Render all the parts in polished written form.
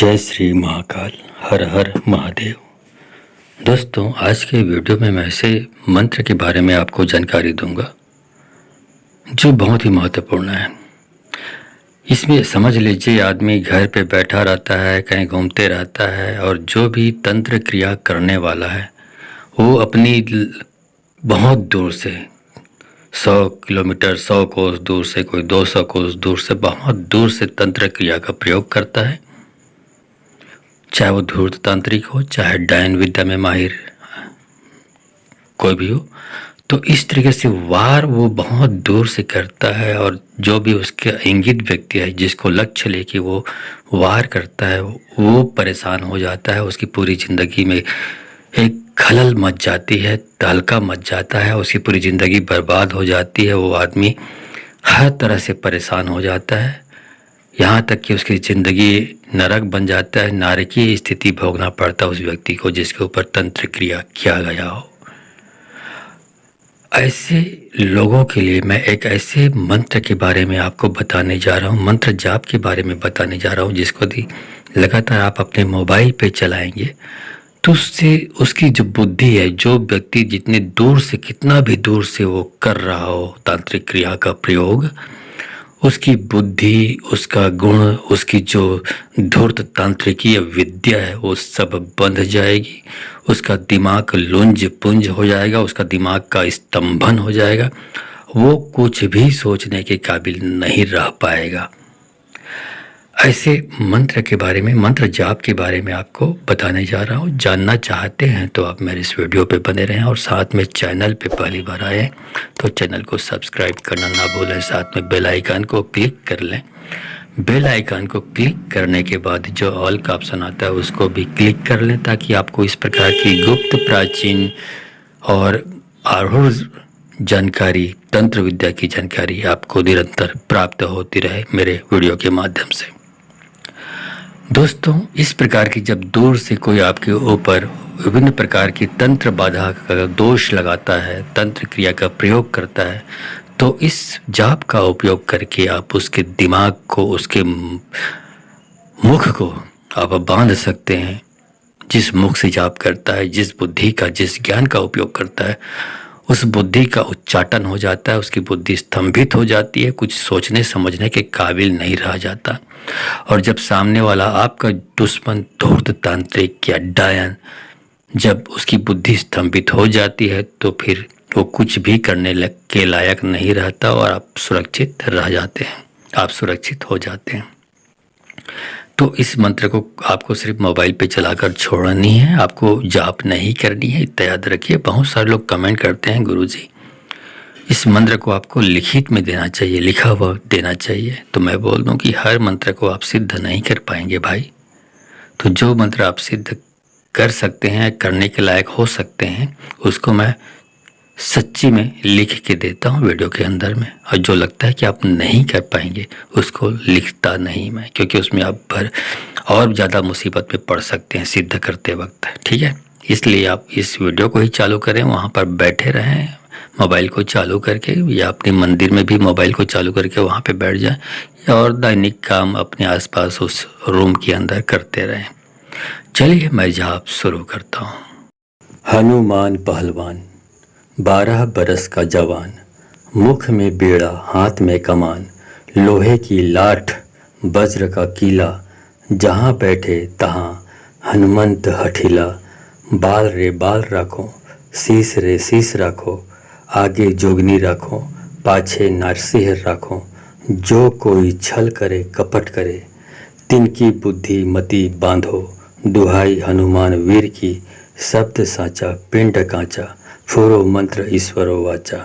जय श्री महाकाल। हर हर महादेव। दोस्तों, आज के वीडियो में मैं ऐसे मंत्र के बारे में आपको जानकारी दूंगा जो बहुत ही महत्वपूर्ण है। इसमें समझ लीजिए, आदमी घर पे बैठा रहता है, कहीं घूमते रहता है, और जो भी तंत्र क्रिया करने वाला है वो अपनी बहुत दूर से 100 किलोमीटर, 100 कोस दूर से, कोई 200 कोस दूर से, बहुत दूर से तंत्र क्रिया का प्रयोग करता है। चाहे वो धूर्त तांत्रिक हो, चाहे डायन विद्या में माहिर कोई भी हो, तो इस तरीके से वार वो बहुत दूर से करता है। और जो भी उसके इंगित व्यक्ति है, जिसको लक्ष्य लेके वो वार करता है, वो परेशान हो जाता है। उसकी पूरी ज़िंदगी में एक खलल मच जाती है, तहलका मच जाता है, उसकी पूरी ज़िंदगी बर्बाद हो जाती है। वो आदमी हर तरह से परेशान हो जाता है, यहाँ तक कि उसकी ज़िंदगी नरक बन जाता है। नारकीय स्थिति भोगना पड़ता है उस व्यक्ति को जिसके ऊपर तंत्र क्रिया किया गया हो। ऐसे लोगों के लिए मैं एक ऐसे मंत्र के बारे में आपको बताने जा रहा हूँ, मंत्र जाप के बारे में बताने जा रहा हूँ, जिसको लगातार आप अपने मोबाइल पे चलाएंगे तो उससे उसकी जो बुद्धि है, जो व्यक्ति जितने दूर से, कितना भी दूर से वो कर रहा हो तांत्रिक क्रिया का प्रयोग, उसकी बुद्धि, उसका गुण, उसकी जो धूर्त तांत्रिकीय विद्या है वो सब बंध जाएगी। उसका दिमाग लुंज पुंज हो जाएगा, उसका दिमाग का स्तंभन हो जाएगा। वो कुछ भी सोचने के काबिल नहीं रह पाएगा। ऐसे मंत्र के बारे में, मंत्र जाप के बारे में आपको बताने जा रहा हूँ। जानना चाहते हैं तो आप मेरे इस वीडियो पे बने रहें, और साथ में चैनल पे पहली बार आए तो चैनल को सब्सक्राइब करना ना भूलें। साथ में बेल आइकन को क्लिक कर लें। बेल आइकन को क्लिक करने के बाद जो ऑल का ऑप्शन आता है उसको भी क्लिक कर लें, ताकि आपको इस प्रकार की गुप्त, प्राचीन और आरूढ़ जानकारी, तंत्र विद्या की जानकारी आपको निरंतर प्राप्त होती रहे मेरे वीडियो के माध्यम से। दोस्तों, इस प्रकार की जब दूर से कोई आपके ऊपर विभिन्न प्रकार की तंत्र बाधा का दोष लगाता है, तंत्र क्रिया का प्रयोग करता है, तो इस जाप का उपयोग करके आप उसके दिमाग को, उसके मुख को आप बांध सकते हैं। जिस मुख से जाप करता है, जिस बुद्धि का, जिस ज्ञान का उपयोग करता है, उस बुद्धि का उच्चाटन हो जाता है। उसकी बुद्धि स्तंभित हो जाती है, कुछ सोचने समझने के काबिल नहीं रह जाता। और जब सामने वाला आपका दुश्मन, धूर्त तांत्रिक या डायन, जब उसकी बुद्धि स्तंभित हो जाती है तो फिर वो कुछ भी करने के लायक नहीं रहता, और आप सुरक्षित रह जाते हैं, आप सुरक्षित हो जाते हैं। तो इस मंत्र को आपको सिर्फ मोबाइल पे चलाकर छोड़ना नहीं है, आपको जाप नहीं करनी है, इतना याद रखिए। बहुत सारे लोग कमेंट करते हैं, गुरुजी इस मंत्र को आपको लिखित में देना चाहिए, लिखा हुआ देना चाहिए। तो मैं बोल दूं कि हर मंत्र को आप सिद्ध नहीं कर पाएंगे भाई। तो जो मंत्र आप सिद्ध कर सकते हैं, करने के लायक हो सकते हैं, उसको मैं सच्ची में लिख के देता हूँ वीडियो के अंदर में। और जो लगता है कि आप नहीं कर पाएंगे उसको लिखता नहीं मैं, क्योंकि उसमें आप और ज़्यादा मुसीबत में पड़ सकते हैं सिद्ध करते वक्त, ठीक है। इसलिए आप इस वीडियो को ही चालू करें, वहाँ पर बैठे रहें मोबाइल को चालू करके, या अपने मंदिर में भी मोबाइल को चालू करके वहाँ पे बैठ जाएं, और दैनिक काम अपने आसपास उस रूम के अंदर करते रहें। चलिए मैं जाप शुरू करता हूँ। हनुमान पहलवान, 12 बरस का जवान, मुख में बेड़ा, हाथ में कमान, लोहे की लाठ, वज्र का कीला, जहाँ बैठे तहाँ हनुमंत हठीला। बाल रे बाल राखो, शीश रे शीश राखो, आगे जोगनी राखो, पाछे नरसिंह राखो। जो कोई छल करे कपट करे, तिनकी बुद्धि मति बांधो। दुहाई हनुमान वीर की, शब्द साचा पिंड कांचा, फुरो मंत्र ईश्वरो वाचा।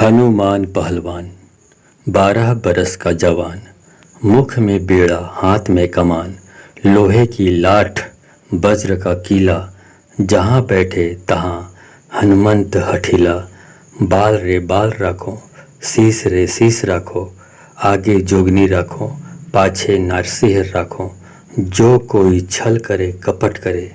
हनुमान पहलवान, 12 बरस का जवान, मुख में बेड़ा, हाथ में कमान, लोहे की लाठ, वज्र का कीला, जहाँ बैठे तहाँ हनुमंत हठीला। बाल रे बाल राखो, शीश रे शीश राखो, आगे जोगनी राखो, पाछे नरसिंह राखो। जो कोई छल करे कपट करे,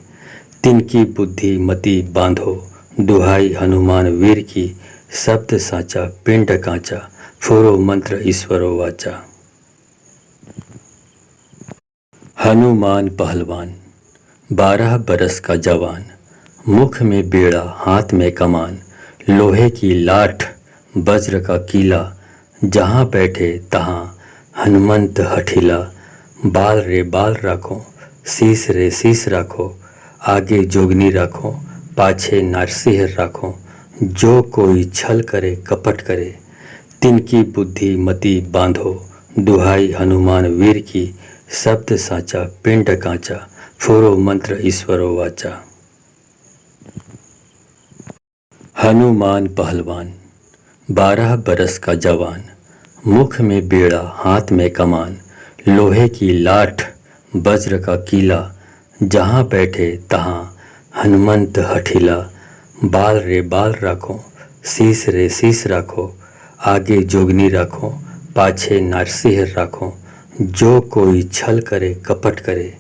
तिनकी बुद्धि मति बांधो। दुहाई हनुमान वीर की, शब्द साचा पिंड कांचा, फुरो मंत्र ईश्वरो वाचा। हनुमान पहलवान 12 बरस का जवान, मुख में बेड़ा हाथ में कमान, लोहे की लाठ वज्र का कीला, जहाँ बैठे तहाँ हनुमंत हठीला। बाल रे बाल राखो, शीस रे शीस राखो, आगे जोगनी राखो, पाछे नरसिंह राखो। जो कोई छल करे कपट करे, तिनकी बुद्धि मति बांधो। दुहाई हनुमान वीर की, शब्द साचा पिंड कांचा, फोरो मंत्र ईश्वरो वाचा। हनुमान पहलवान 12 बरस का जवान, मुख में बेड़ा हाथ में कमान, लोहे की लाठ वज्र का कीला, जहाँ बैठे तहाँ हनुमंत हठीला। बाल रे बाल राखो, शीस रे शीस राखो, आगे जोगनी राखो, पाछे नरसिंह राखो। जो कोई छल करे कपट करे,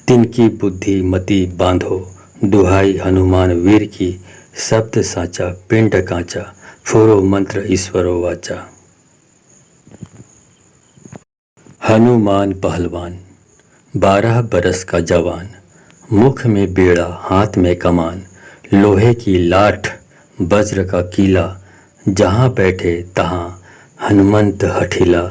तिनकी बुद्धि मति बांधो। दुहाई हनुमान वीर की, शब्द साचा पिंड कांचा, फोरो मंत्र ईश्वरो वाचा। हनुमान पहलवान 12 बरस का जवान, मुख में बेड़ा हाथ में कमान, लोहे की लाठ वज्र का कीला, जहाँ बैठे तहाँ हनुमंत हठीला।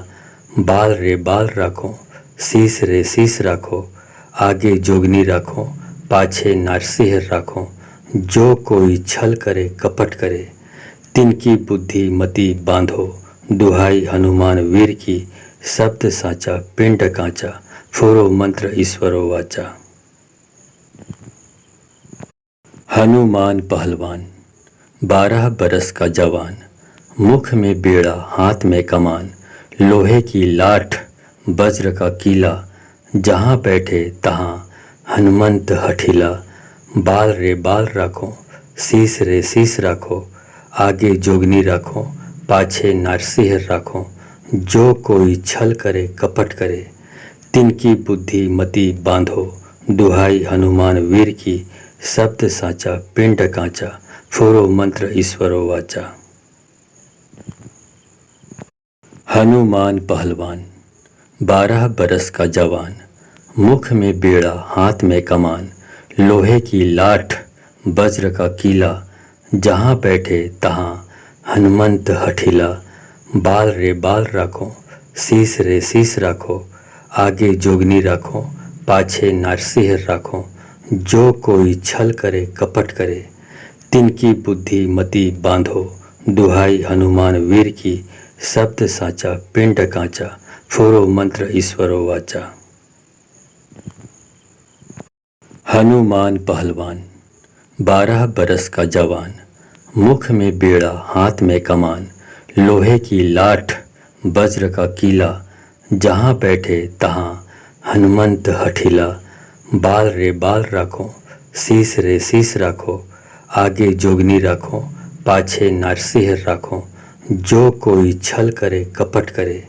बाल रे बाल राखो, शीस रे शीस राखो, आगे जोगनी राखो, पाछे नरसिंह राखो। जो कोई छल करे कपट करे, तिनकी बुद्धि मति बांधो। दुहाई हनुमान वीर की, शब्द साचा पिंड कांचा, फोरो मंत्र ईश्वरो वाचा। हनुमान पहलवान 12 बरस का जवान, मुख में बेड़ा हाथ में कमान, लोहे की लाठ वज्र का कीला, जहाँ बैठे तहाँ हनुमंत हठीला। बाल रे बाल राखो, शीस रे शीस राखो, आगे जोगनी राखो, पाछे नरसिंह राखो। जो कोई छल करे कपट करे, तिनकी बुद्धि मति बांधो। दुहाई हनुमान वीर की, शब्द साचा पिंड कांचा, फोरो मंत्र ईश्वरो वाचा। हनुमान पहलवान 12 बरस का जवान, मुख में बेड़ा हाथ में कमान, लोहे की लाठ वज्र का कीला, जहाँ बैठे तहाँ हनुमंत हठीला। बाल रे बाल राखो, शीस रे शीस राखो, आगे जोगनी राखो, पाछे नरसिंह राखो। जो कोई छल करे कपट करे, तिनकी बुद्धि मति बांधो। दुहाई हनुमान वीर की, शब्द साचा पिंड कांचा, फोरो मंत्र ईश्वरो वाचा। हनुमान पहलवान 12 बरस का जवान, मुख में बेड़ा हाथ में कमान, लोहे की लाठ वज्र का कीला, जहाँ बैठे तहाँ हनुमंत हठीला। बाल रे बाल राखो, शीस रे शीस राखो, आगे जोगनी राखो, पाछे नरसिंह राखो। जो कोई छल करे कपट करे,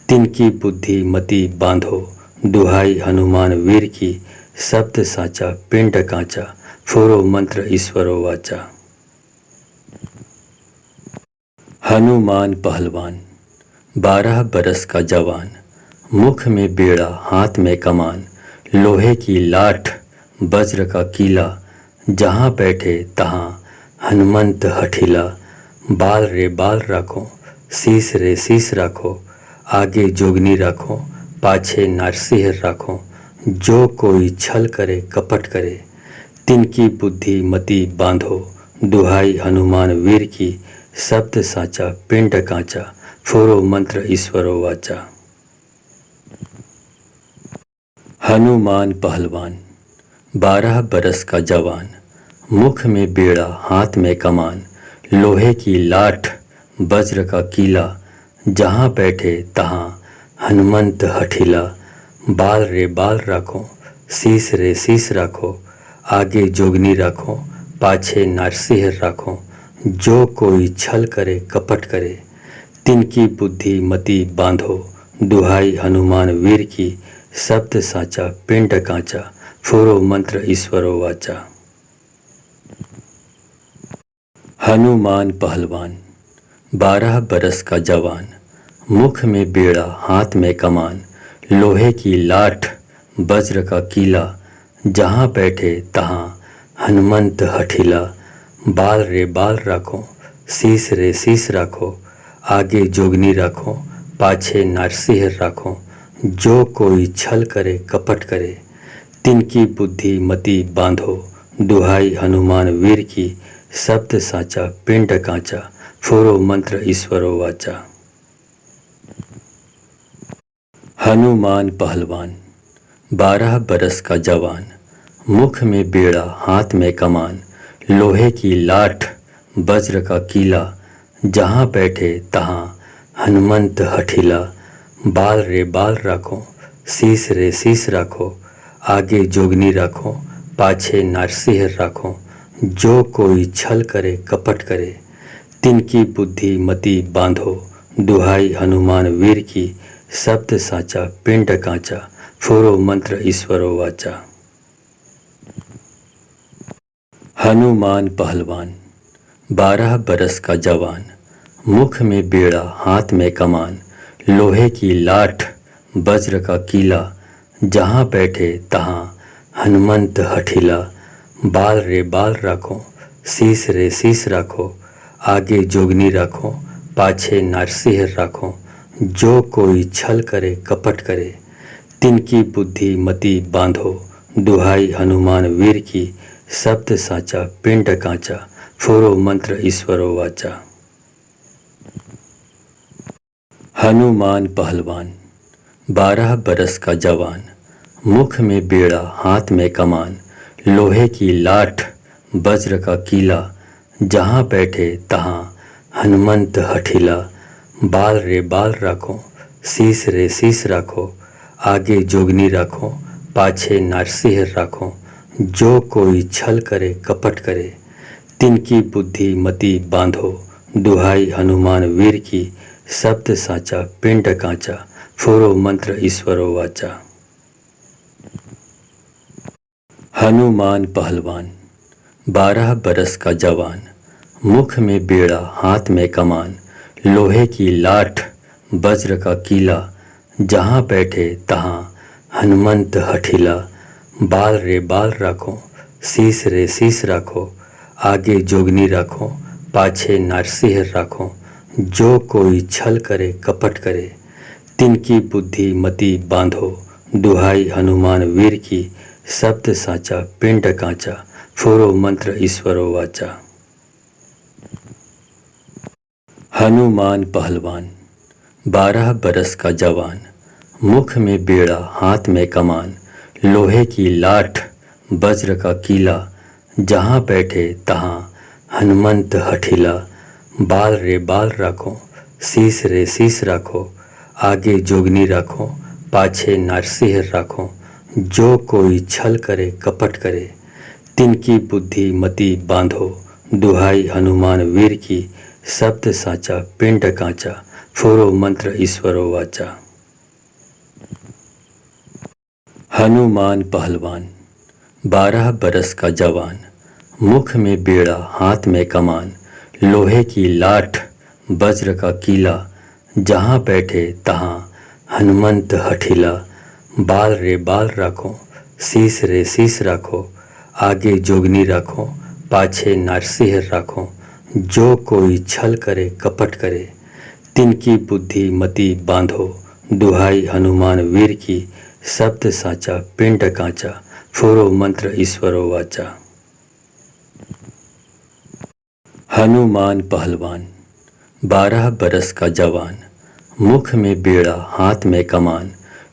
तिनकी बुद्धि मति बांधो। दुहाई हनुमान वीर की, शब्द साचा पिंड कांचा, फोरो मंत्र ईश्वरो वाचा। हनुमान पहलवान 12 बरस का जवान, मुख में बेड़ा हाथ में कमान, लोहे की लाठ वज्र का कीला, जहाँ बैठे तहाँ हनुमंत हठीला। बाल रे बाल राखो, शीस रे शीस राखो, आगे जोगनी राखो, पाछे नरसिंह राखो। जो कोई छल करे कपट करे, तिनकी बुद्धि मति बांधो। दुहाई हनुमान वीर की, शब्द साचा पिंड कांचा, फोरो मंत्र ईश्वरो वाचा। हनुमान पहलवान 12 बरस का जवान, मुख में बेड़ा हाथ में कमान, लोहे की लाठ वज्र का कीला, जहाँ बैठे तहाँ हनुमंत हठीला। बाल रे बाल राखो, शीस रे शीस राखो, आगे जोगनी राखो, पाछे नरसिंह राखो। जो कोई छल करे कपट करे, तिनकी बुद्धि मति बांधो। दुहाई हनुमान वीर की, शब्द साचा पिंड कांचा, फोरो मंत्र ईश्वरो वाचा। हनुमान पहलवान 12 बरस का जवान, मुख में बेड़ा हाथ में कमान, लोहे की लाठ वज्र का कीला, जहाँ बैठे तहाँ हनुमंत हठीला। बाल रे बाल राखो, शीस रे शीस राखो, आगे जोगनी राखो, पाछे नरसिंह राखो। जो कोई छल करे कपट करे, तिनकी बुद्धि मति बांधो। दुहाई हनुमान वीर की, शब्द साचा पिंड कांचा। फोरो मंत्र ईश्वरो वाचा। हनुमान पहलवान 12 बरस का जवान, मुख में बेड़ा हाथ में कमान। लोहे की लाठ वज्र का कीला, जहाँ बैठे तहाँ हनुमंत हठीला। बाल रे बाल राखो, शीस रे शीस राखो, आगे जोगनी राखो, पाछे नरसिंह राखो। जो कोई छल करे कपट करे, तिनकी बुद्धि मति बांधो। दुहाई हनुमान वीर की, शब्द साचा पिंड कांचा। फोरो मंत्र ईश्वरो वाचा। हनुमान पहलवान 12 बरस का जवान, मुख में बेड़ा हाथ में कमान। लोहे की लाठ वज्र का कीला, जहाँ बैठे तहाँ हनुमंत हठीला। बाल रे बाल राखो, शीस रे शीस राखो, आगे जोगनी राखो, पाछे नरसिंह राखो। जो कोई छल करे कपट करे, तिनकी बुद्धि मति बांधो। दुहाई हनुमान वीर की, शब्द साचा पिंड कांचा। फोरो मंत्र ईश्वरो वाचा। हनुमान पहलवान 12 बरस का जवान, मुख में बेड़ा हाथ में कमान। लोहे की लाठ वज्र का कीला, जहाँ बैठे तहाँ हनुमंत हठीला। बाल रे बाल राखो, शीस रे शीस राखो, आगे जोगनी राखो, पाछे नरसिंह राखो। जो कोई छल करे कपट करे, तिनकी बुद्धि मति बांधो। दुहाई हनुमान वीर की, शब्द साचा पिंड कांचा। फोरो मंत्र ईश्वरो वाचा। हनुमान पहलवान 12 बरस का जवान, मुख में बेड़ा हाथ में कमान। लोहे की लाठ वज्र का कीला, जहाँ बैठे तहाँ हनुमंत हठीला। बाल रे बाल राखो, शीस रे शीस राखो, आगे जोगनी राखो, पाछे नरसिंह राखो। जो कोई छल करे कपट करे, तिनकी बुद्धि मति बांधो। दुहाई हनुमान वीर की, शब्द साचा पिंड कांचा। फोरो मंत्र ईश्वरो वाचा। हनुमान पहलवान 12 बरस का जवान, मुख में बेड़ा हाथ में कमान। लोहे की लाठ वज्र का कीला, जहाँ बैठे तहाँ हनुमंत हठीला। बाल रे बाल राखो, शीस रे शीस राखो, आगे जोगनी राखो, पाछे नरसिंह राखो। जो कोई छल करे कपट करे, तिनकी बुद्धि मति बांधो। दुहाई हनुमान वीर की, शब्द साचा पिंड कांचा। फोरो मंत्र ईश्वरो वाचा। हनुमान पहलवान 12 बरस का जवान, मुख में बेड़ा हाथ में कमान। लोहे की लाठ वज्र का कीला, जहाँ बैठे तहाँ हनुमंत हठीला। बाल रे बाल राखो, शीस रे शीस राखो, आगे जोगनी राखो, पाछे नरसिंह राखो। जो कोई छल करे कपट करे, तिनकी बुद्धि मति बांधो। दुहाई हनुमान वीर की, शब्द साचा पिंड कांचा। फोरो मंत्र ईश्वरो वाचा। हनुमान पहलवान 12 बरस का जवान, मुख में बेड़ा हाथ में कमान।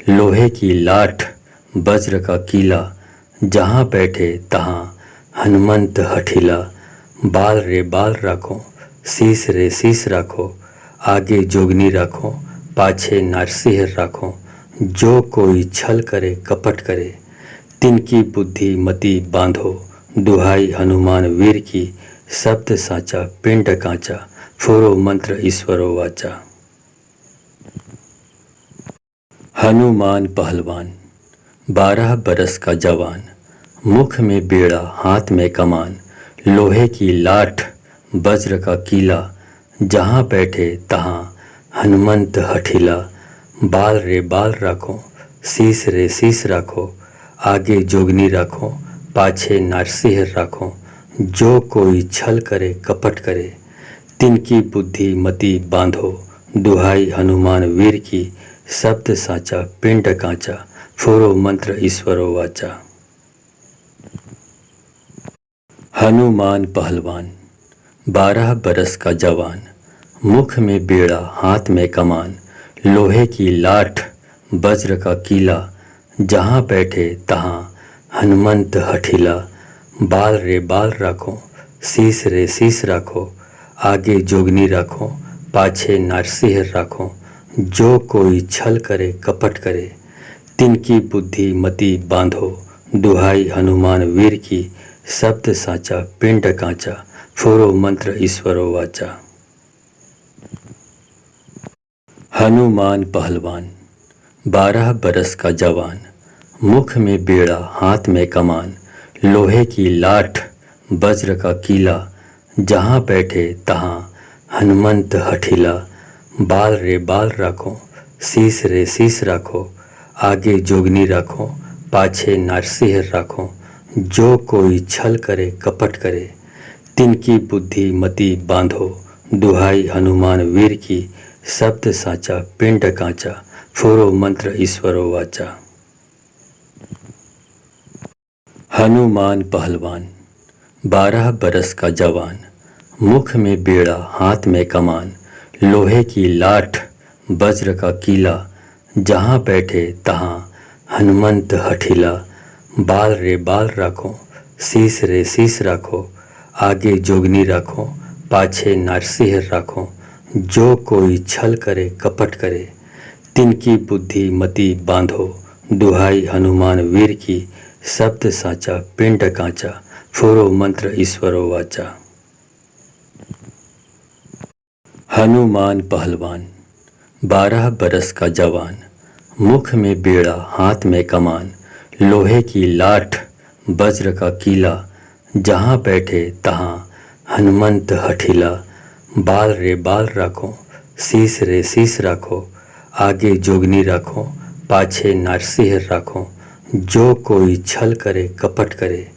लोहे की लाठ वज्र का कीला, जहाँ बैठे तहाँ हनुमंत हठीला। बाल रे बाल राखो, शीस रे शीस राखो, आगे जोगनी राखो, पाछे नरसिंह राखो। जो कोई छल करे कपट करे, तिनकी बुद्धि मति बांधो। दुहाई हनुमान वीर की, शब्द साचा पिंड कांचा। फोरो मंत्र ईश्वरो वाचा। हनुमान पहलवान 12 बरस का जवान, मुख में बेड़ा हाथ में कमान। लोहे की लाठ वज्र का कीला, जहाँ बैठे तहाँ हनुमंत हठीला। बाल रे बाल राखो, शीस रे शीस राखो, आगे जोगनी राखो, पाछे नरसिंह राखो। जो कोई छल करे कपट करे, तिनकी बुद्धि मति बांधो। दुहाई हनुमान वीर की, शब्द साचा पिंड कांचा। फोरो मंत्र ईश्वरो वाचा। हनुमान पहलवान 12 बरस का जवान, मुख में बेड़ा हाथ में कमान। लोहे की लाठ वज्र का कीला, जहाँ बैठे तहाँ हनुमंत हठीला। बाल रे बाल राखो, शीस रे शीस राखो, आगे जोगनी राखो, पाछे नरसिंह राखो। जो कोई छल करे कपट करे, तिनकी बुद्धि मति बांधो। दुहाई हनुमान वीर की, शब्द साचा पिंड कांचा। फोरो मंत्र ईश्वरो वाचा। हनुमान पहलवान 12 बरस का जवान, मुख में बेड़ा हाथ में कमान। लोहे की लाठ वज्र का कीला, जहाँ बैठे तहाँ हनुमंत हठीला। बाल रे बाल राखो, शीस रे शीस राखो, आगे जोगनी राखो, पाछे नरसिंह राखो। जो कोई छल करे कपट करे, तिनकी बुद्धि मति बांधो। दुहाई हनुमान वीर की, शब्द साचा पिंड कांचा। फोरो मंत्र ईश्वरो वाचा। हनुमान पहलवान 12 बरस का जवान, मुख में बेड़ा हाथ में कमान। लोहे की लाठ वज्र का कीला, जहाँ बैठे तहाँ हनुमंत हठीला। बाल रे बाल राखो, शीस रे शीस राखो, आगे जोगनी राखो, पाछे नरसिंह राखो। जो कोई छल करे कपट करे, तिनकी बुद्धि मति बांधो। दुहाई हनुमान वीर की, शब्द साचा पिंड कांचा। फोरो मंत्र ईश्वरो वाचा। हनुमान पहलवान 12 बरस का जवान, मुख में बेड़ा हाथ में कमान। लोहे की लाठ वज्र का कीला, जहाँ बैठे तहाँ हनुमंत हठीला। बाल रे बाल राखो, शीस रे शीस राखो, आगे जोगनी राखो, पाछे नरसिंह राखो। जो कोई छल करे कपट करे,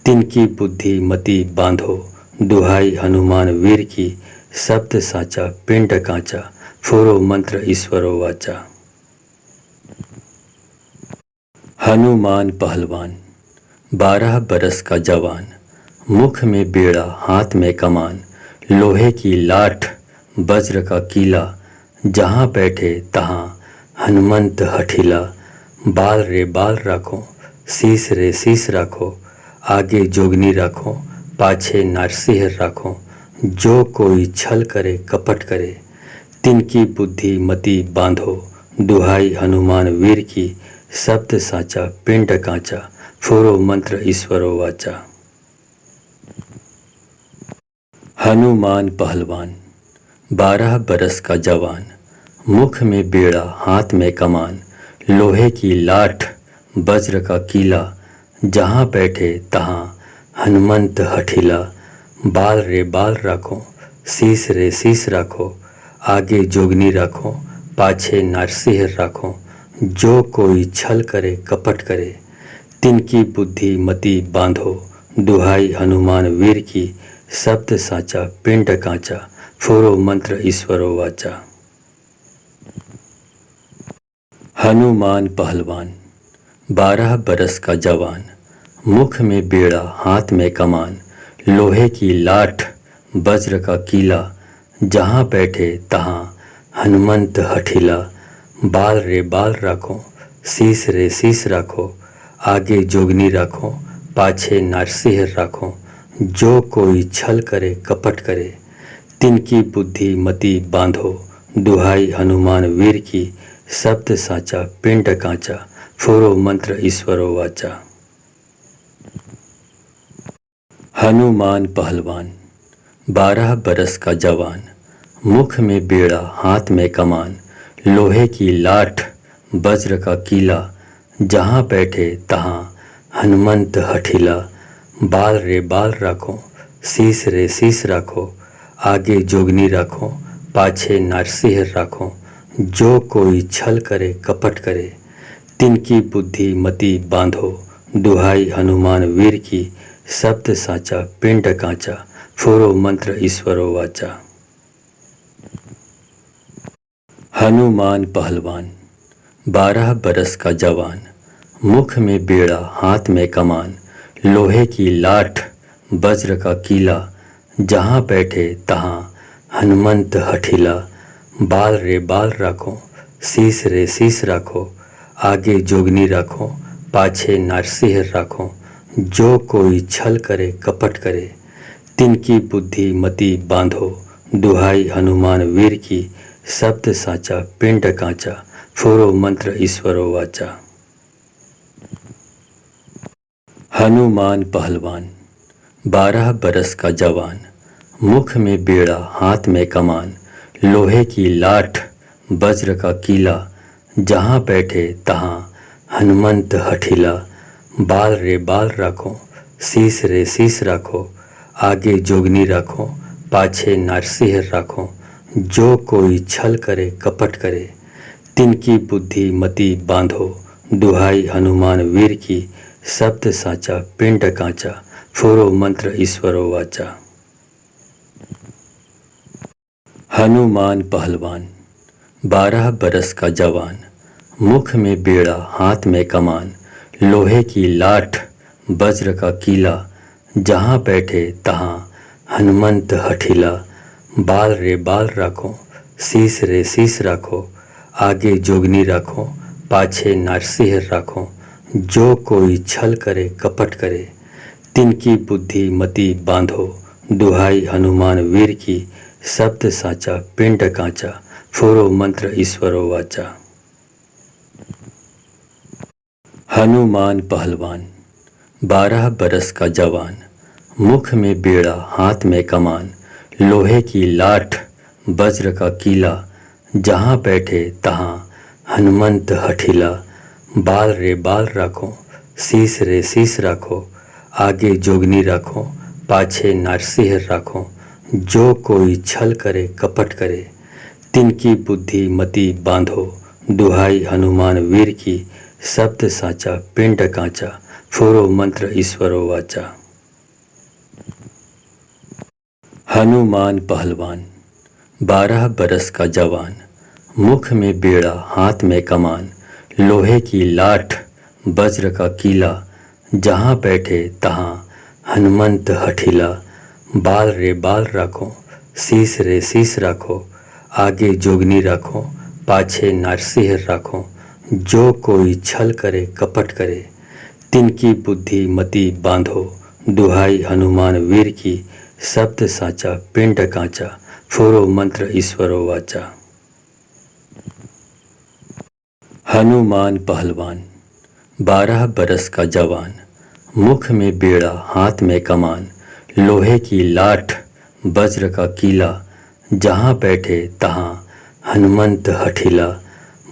तिनकी बुद्धि मति बांधो। दुहाई हनुमान वीर की, शब्द साचा पिंड कांचा। फोरो मंत्र ईश्वरो वाचा। हनुमान पहलवान 12 बरस का जवान, मुख में बेड़ा हाथ में कमान। लोहे की लाठ वज्र का कीला, जहाँ बैठे तहाँ हनुमंत हठीला। बाल रे बाल राखो, शीस रे शीस राखो, आगे जोगनी राखो, पाछे नरसिंह राखो। जो कोई छल करे कपट करे, तिनकी बुद्धि मति बांधो। दुहाई हनुमान वीर की, शब्द साचा पिंड कांचा। फोरो मंत्र ईश्वरो वाचा। हनुमान पहलवान 12 बरस का जवान, मुख में बेड़ा हाथ में कमान। लोहे की लाठ वज्र का कीला, जहाँ बैठे तहाँ हनुमंत हठीला। बाल रे बाल राखो, शीस रे शीस राखो, आगे जोगनी राखो, पाछे नरसिंह राखो। जो कोई छल करे कपट करे, तिनकी बुद्धि मति बांधो। दुहाई हनुमान वीर की, शब्द साचा पिंड कांचा। फोरो मंत्र ईश्वरो वाचा। हनुमान पहलवान 12 बरस का जवान, मुख में बेड़ा हाथ में कमान। लोहे की लाठ वज्र का कीला, जहाँ बैठे तहाँ हनुमंत हठीला। बाल रे बाल राखो, शीस रे शीस राखो, आगे जोगनी राखो, पाछे नरसिंह राखो। जो कोई छल करे कपट करे, तिनकी बुद्धि मति बांधो। दुहाई हनुमान वीर की, शब्द साचा पिंड कांचा। फोरो मंत्र ईश्वरो वाचा। हनुमान पहलवान 12 बरस का जवान, मुख में बेड़ा हाथ में कमान। लोहे की लाठ वज्र का कीला, जहाँ बैठे तहाँ हनुमंत हठीला। बाल रे बाल राखो, शीस रे शीस राखो, आगे जोगनी राखो, पाछे नरसिंह राखो। जो कोई छल करे कपट करे, तिनकी बुद्धि मति बांधो, दुहाई हनुमान वीर की, शब्द साचा पिंड कांचा, फोरो मंत्र ईश्वरो वाचा। हनुमान पहलवान 12 बरस का जवान, मुख में बेड़ा हाथ में कमान, लोहे की लाठ वज्र का कीला, जहाँ बैठे तहाँ हनुमंत हठीला। बाल रे बाल राखो, शीश रे शीश राखो, आगे जोगनी राखो, पाछे नारसिंह राखो। जो कोई छल करे कपट करे, तिनकी बुद्धि मति बांधो, दुहाई हनुमान वीर की, शब्द साचा पिंड कांचा, फोरो मंत्र ईश्वरो वाचा। हनुमान पहलवान 12 बरस का जवान, मुख में बेड़ा हाथ में कमान, लोहे की लाठ वज्र का कीला, जहाँ बैठे तहाँ हनुमंत हठीला। बाल रे बाल राखो, शीश रे शीश राखो, आगे जोगनी राखो, पाछे नारसिंह राखो। जो कोई छल करे कपट करे, तिनकी बुद्धि मति बांधो, दुहाई हनुमान वीर की, शब्द साचा पिंड कांचा, फोरो मंत्र ईश्वरो वाचा। हनुमान पहलवान 12 बरस का जवान, मुख में बेड़ा हाथ में कमान, लोहे की लाठ वज्र का कीला, जहाँ बैठे तहाँ हनुमंत हठीला। बाल रे बाल राखो, शीश रे शीश राखो, आगे जोगनी राखो, पाछे नारसिंह राखो। जो कोई छल करे कपट करे, तिनकी बुद्धि मति बांधो, दुहाई हनुमान वीर की, शब्द साचा पिंड कांचा, फोरो मंत्र ईश्वरो वाचा। हनुमान पहलवान 12 बरस का जवान, मुख में बेड़ा हाथ में कमान, लोहे की लाठ वज्र का कीला, जहाँ बैठे तहाँ हनुमंत हठीला। बाल रे बाल राखो, शीश रे शीश राखो, आगे जोगनी राखो, पाछे नारसिंह राखो। जो कोई छल करे कपट करे, तिनकी बुद्धि मति बांधो, दुहाई हनुमान वीर की, शब्द साचा पिंड कांचा, फोरो मंत्र ईश्वरो वाचा। हनुमान पहलवान 12 बरस का जवान, मुख में बेड़ा हाथ में कमान, लोहे की लाठ वज्र का कीला, जहाँ बैठे तहाँ हनुमंत हठीला। बाल रे बाल राखो, शीश रे शीश राखो, आगे जोगनी राखो, पाछे नारसिंह राखो। जो कोई छल करे कपट करे, तिनकी बुद्धि मति बांधो, दुहाई हनुमान वीर की, शब्द साचा पिंड कांचा, फोरो मंत्र ईश्वरो वाचा। हनुमान पहलवान 12 बरस का जवान, मुख में बेड़ा हाथ में कमान, लोहे की लाठ वज्र का कीला, जहाँ बैठे तहाँ हनुमंत हठीला।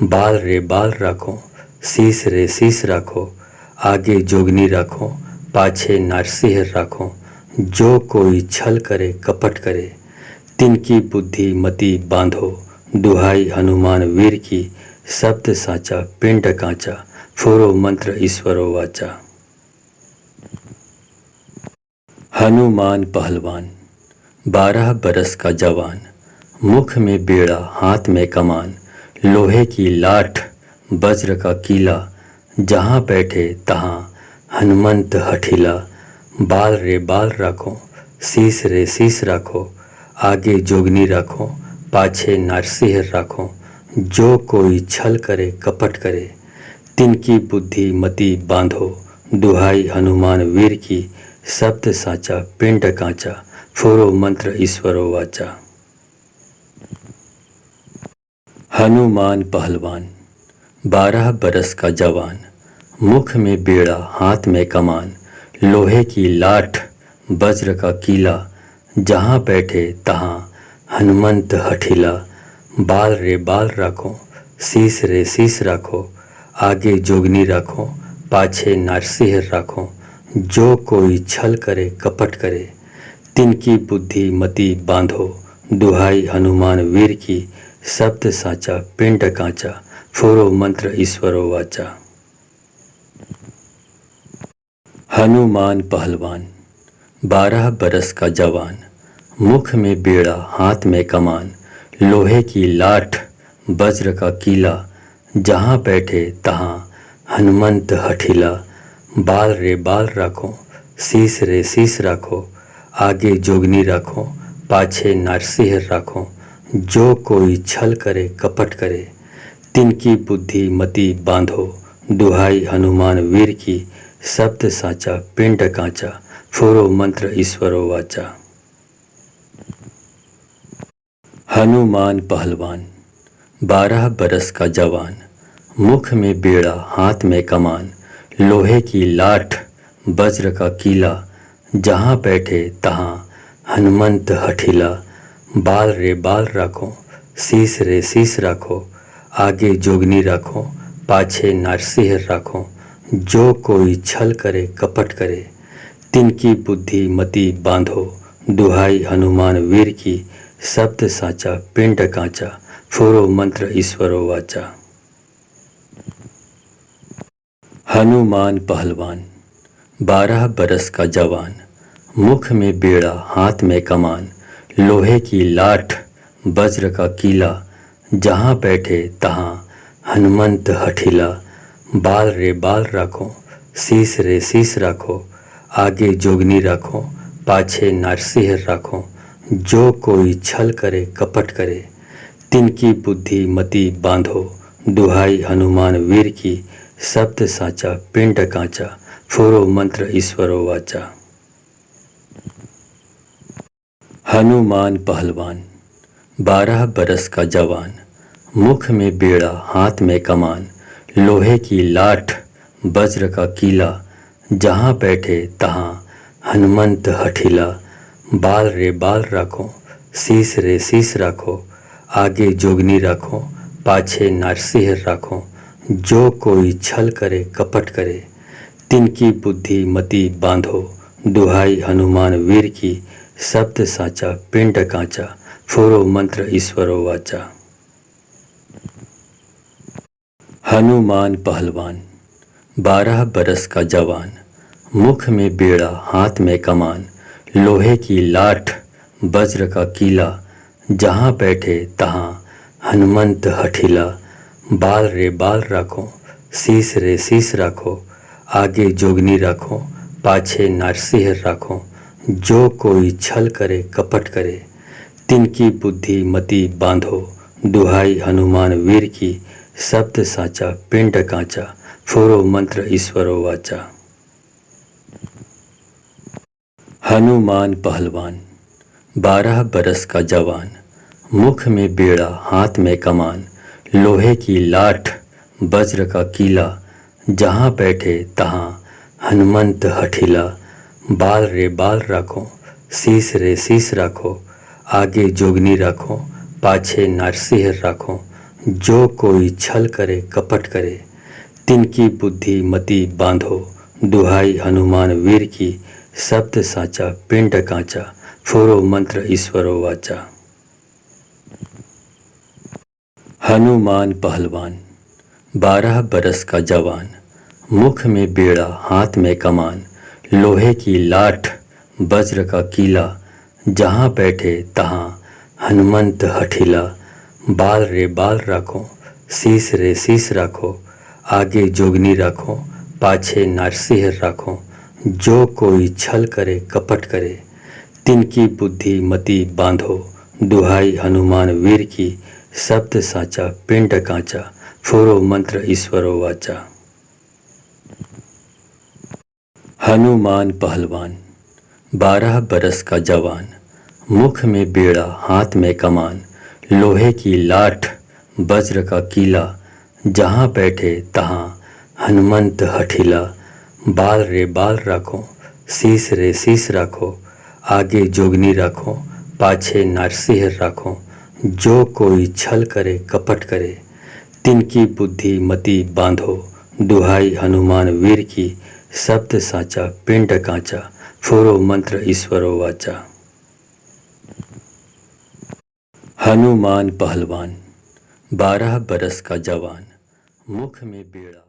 बाल रे बाल राखो, शीश रे शीश राखो, आगे जोगनी राखो, पाछे नारसिंह राखो। जो कोई छल करे कपट करे, तिनकी बुद्धि मति बांधो, दुहाई हनुमान वीर की, शब्द साचा पिंड कांचा, फोरो मंत्र ईश्वरो वाचा। हनुमान पहलवान 12 बरस का जवान, मुख में बेड़ा हाथ में कमान, लोहे की लाठ वज्र का कीला, जहाँ बैठे तहाँ हनुमंत हठीला। बाल रे बाल राखो, शीश रे शीश राखो, आगे जोगनी राखो, पाछे नारसिंह राखो। जो कोई छल करे कपट करे, तिनकी बुद्धि मति बांधो, दुहाई हनुमान वीर की, शब्द साचा पिंड कांचा, फोरो मंत्र ईश्वरो वाचा। हनुमान पहलवान 12 बरस का जवान, मुख में बेड़ा हाथ में कमान, लोहे की लाठ वज्र का कीला, जहाँ बैठे तहाँ हनुमंत हठीला। बाल रे बाल राखो, शीश रे शीश राखो, आगे जोगनी राखो, पाछे नारसिंह राखो। जो कोई छल करे कपट करे, तिनकी बुद्धि मति बांधो, दुहाई हनुमान वीर की, शब्द साचा पिंड कांचा, फोरो मंत्र ईश्वरो वाचा। हनुमान पहलवान 12 बरस का जवान, मुख में बेड़ा हाथ में कमान, लोहे की लाठ वज्र का कीला, जहाँ बैठे तहाँ हनुमंत हठीला। बाल रे बाल राखो, शीस रे शीस राखो, आगे जोगनी राखो, पाछे नरसिंह राखो। जो कोई छल करे कपट करे, तिनकी बुद्धि मति बांधो। दुहाई हनुमान वीर की, शब्द साचा पिंड कांचा, फोरो मंत्र ईश्वरो वाचा। हनुमान पहलवान 12 बरस का जवान, मुख में बेड़ा हाथ में कमान, लोहे की लाठ वज्र का कीला, जहाँ बैठे तहाँ हनुमंत हठीला। बाल रे बाल राखो, शीस रे शीस राखो, आगे जोगनी राखो, पाछे नरसिंह राखो। जो कोई छल करे कपट करे, तिनकी बुद्धि मति बांधो। दुहाई हनुमान वीर की, शब्द साचा पिंड कांचा, फोरो मंत्र ईश्वरो वाचा। हनुमान पहलवान 12 बरस का जवान, मुख में बेड़ा हाथ में कमान, लोहे की लाठ वज्र का कीला, जहाँ बैठे तहाँ हनुमंत हठीला। बाल रे बाल राखो, शीस रे शीस राखो, आगे जोगनी राखो, पाछे नरसिंह राखो। जो कोई छल करे कपट करे, तिनकी बुद्धि मति बांधो। दुहाई हनुमान वीर की, शब्द साचा पिंड कांचा, फोरो मंत्र ईश्वरो वाचा। हनुमान पहलवान 12 बरस का जवान, मुख में बेड़ा हाथ में कमान, लोहे की लाठ वज्र का कीला, जहाँ बैठे तहाँ हनुमंत हठीला। बाल रे बाल राखो, शीस रे शीस राखो, आगे जोगनी राखो, पाछे नरसिंह राखो। जो कोई छल करे कपट करे, तिनकी बुद्धि मति बांधो। दुहाई हनुमान वीर की, शब्द साचा पिंड कांचा, फोरो मंत्र ईश्वरो वाचा। हनुमान पहलवान 12 बरस का जवान, मुख में बेड़ा हाथ में कमान, लोहे की लाठ वज्र का कीला, जहाँ बैठे तहाँ हनुमंत हठीला। बाल रे बाल राखो, शीस रे शीस राखो, आगे जोगनी राखो, पाछे नरसिंह राखो। जो कोई छल करे कपट करे, तिनकी बुद्धि मति बांधो। दुहाई हनुमान वीर की, शब्द साचा पिंड कांचा, फोरो मंत्र ईश्वरो वाचा। हनुमान पहलवान 12 बरस का जवान, मुख में बेड़ा हाथ में कमान, लोहे की लाठ वज्र का कीला, जहाँ बैठे तहाँ हनुमंत हठीला। बाल रे बाल राखो, शीस रे शीस राखो, आगे जोगनी राखो, पाछे नरसिंह राखो। जो कोई छल करे कपट करे, तिनकी बुद्धि मति बांधो। दुहाई हनुमान वीर की, शब्द साचा पिंड कांचा, फोरो मंत्र ईश्वरो वाचा। हनुमान पहलवान 12 बरस का जवान, मुख में बेड़ा हाथ में कमान, लोहे की लाठ वज्र का कीला, जहाँ बैठे तहाँ हनुमंत हठीला। बाल रे बाल राखो, शीस रे शीस राखो, आगे जोगनी राखो, पाछे नरसिंह राखो। जो कोई छल करे कपट करे, तिनकी बुद्धि मति बांधो। दुहाई हनुमान वीर की, शब्द साचा पिंड कांचा, फोरो मंत्र ईश्वरो वाचा। हनुमान पहलवान 12 बरस का जवान, मुख में बेड़ा हाथ में कमान, लोहे की लाठ वज्र का कीला, जहाँ बैठे तहाँ हनुमंत हठीला। बाल रे बाल राखो, शीस रे शीस राखो, आगे जोगनी राखो, पाछे नरसिंह राखो। जो कोई छल करे कपट करे, तिनकी बुद्धि मति बांधो। दुहाई हनुमान वीर की, शब्द साचा पिंड कांचा, फोरो मंत्र ईश्वरो वाचा। हनुमान पहलवान 12 बरस का जवान, मुख में बेड़ा